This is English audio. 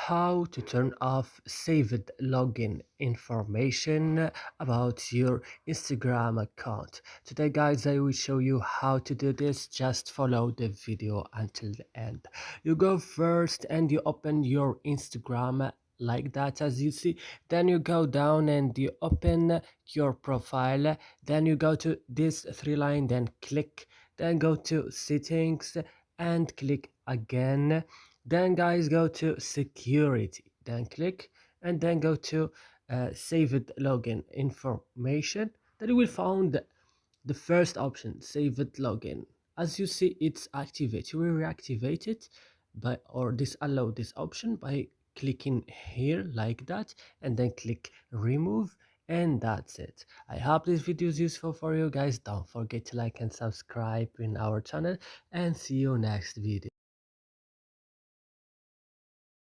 how to turn off saved login information about your Instagram account. Today guys, I will show you how to do this. Just follow the video until the end. You go first and you open your Instagram like that, as you see. Then you go down and you open your profile. Then you go to this three line, then click, then go to settings and click again. Then guys, go to security, then click, and then go to saved login information. Then you will find the first option, saved login. As you see, it's activated. You will reactivate it by or disallow this option by clicking here like that, and then click remove, and that's it. I hope this video is useful for you guys. Don't forget to like and subscribe in our channel, and see you next video.